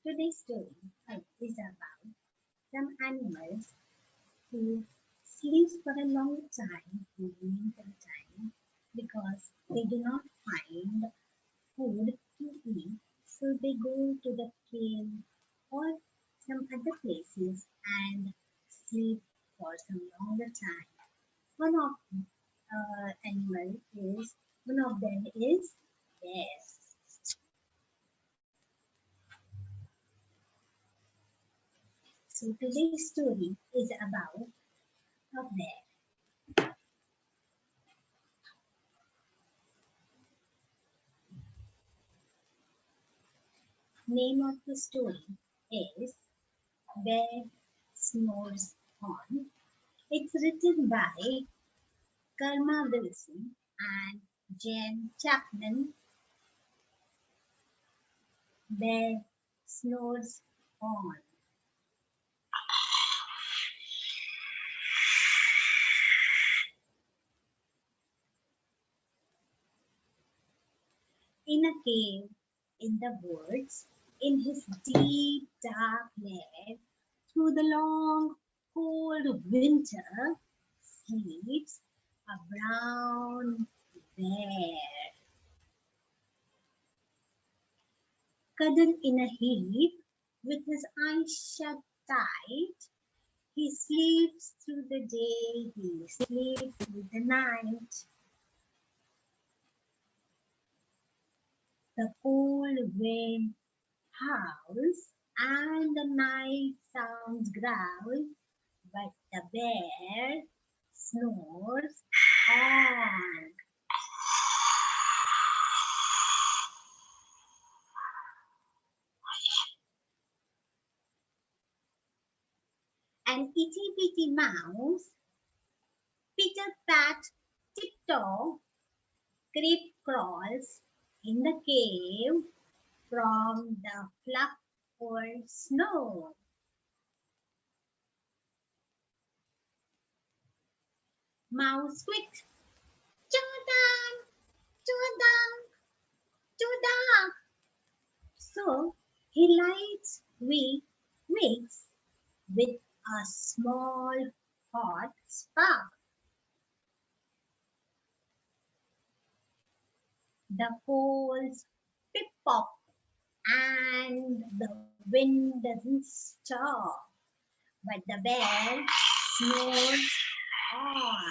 Today's story is about some animals who sleep for a long time in winter time because they do not find food to eat, so they go to the cave or some other places and sleep for some longer time. One of animal is one of them is bears. So today's story is about a bear. Name of the story is Bear Snores On. It's written by Karma Wilson and Jen Chapman. Bear Snores On. In a cave in the woods, in his deep dark lair, through the long cold winter, sleeps a brown bear. Cuddled in a heap, with his eyes shut tight, he sleeps through the day, he sleeps through the night. The cold wind howls and the night sounds growl, but the bear snores on. An itty bitty mouse, Peter Pat tiptoe, creep crawls in the cave from the fluff or snow. Mouse squeaks, Jordan, Jordan, Jordan. So he lights wicks with a small hot spark. The coals pip pop and the wind doesn't stop, but the bear snores on.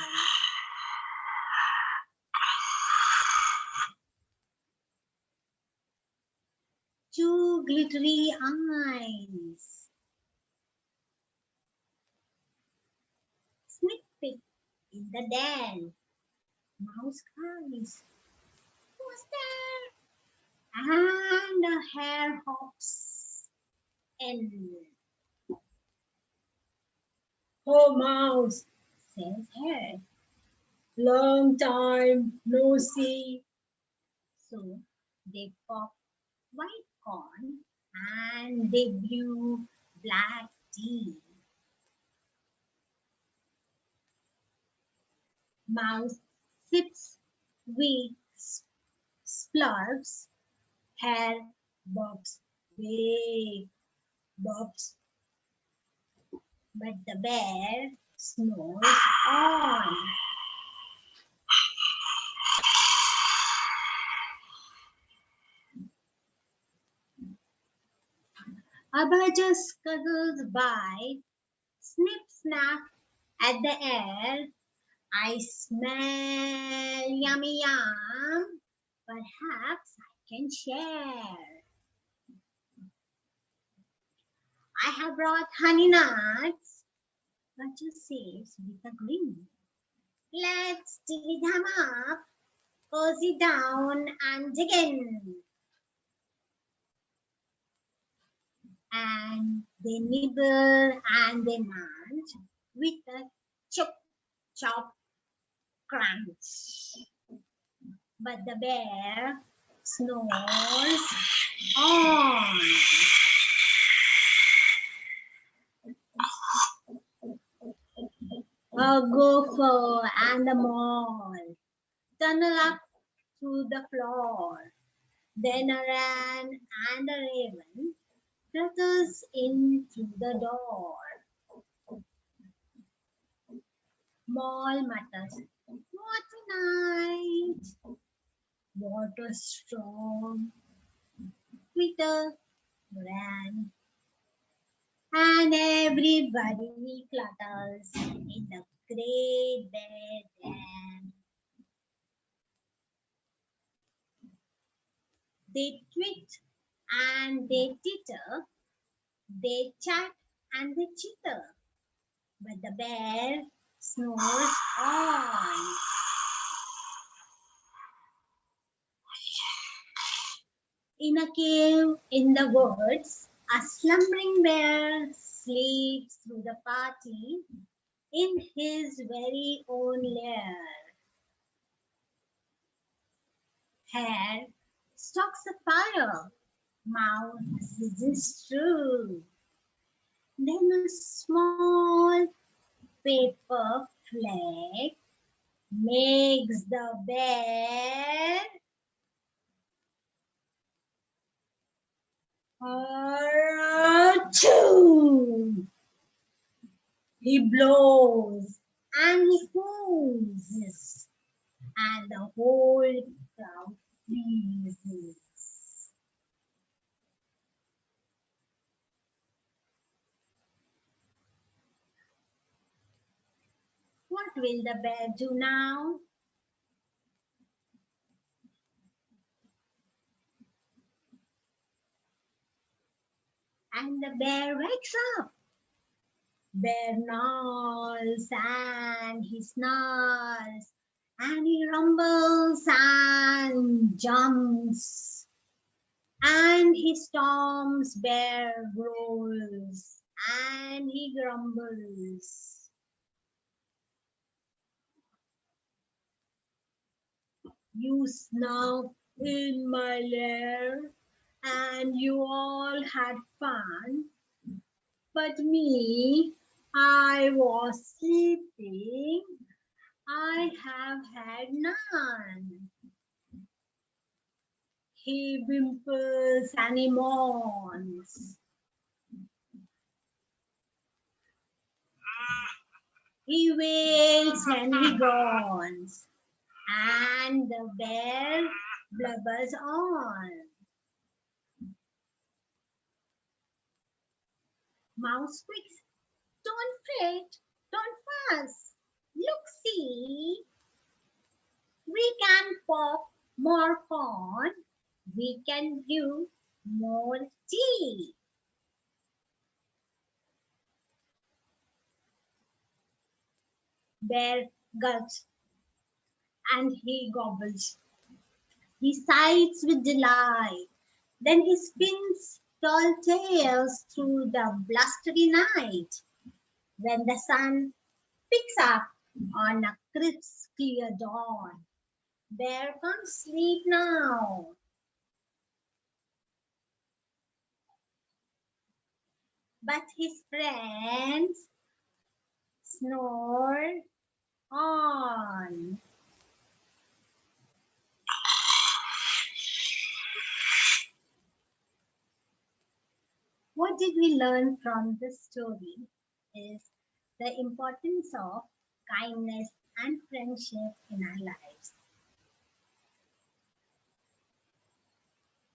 Two glittery eyes. Sneak peek in the den. Mouse cries, "Who's there?" And a hare hops in. "Oh, Mouse," says Hare, "long time no see." So they pop white corn and they brew black tea. Mouse sips, winks, splurps, Hare bobs, big bobs, but the bear snores on. A badger scuttles by, snip snap at the air. I smell yummy yum. Perhaps I can share. I have brought honey nuts. Badger says with a grin. Let's dig them up, cozy down and dig in. And they nibble and they munch with a chop chop crunch. But the bear snores on. A gopher and a mole tunnel up to the floor. Then a wren and a raven tuck pushes in through the door. Mall mutters, "What a night! What a storm!" Twitter ran, and everybody clutters in the great bedroom. They tweet and they titter, they chat and they chitter, but the bear snores on. In a cave in the woods, a slumbering bear sleeps through the party in his very own lair. Hair stalks a fire, mouth sizzles true. Then a small paper flag makes the bear achoo! He blows and he whoozes, and the whole crowd freezes. What will the bear do now? And the bear wakes up. Bear gnawls and he snarls and he rumbles and jumps and he storms. Bear growls and he grumbles. You snuck in my lair and you all had fun, but me, I was sleeping. I have had none. He whimpers and he mourns. He wails and he groans. And the bear blubbers on. Mouse squeaks, "Don't fret, don't fuss. Look, see, we can pop more corn. We can brew more tea." Bear gulps and he gobbles. He sighs with delight. Then he spins tall tales through the blustery night. When the sun picks up on a crisp, clear dawn, Bear can't sleep now. But his friends snore on. What did we learn from this story is the importance of kindness and friendship in our lives.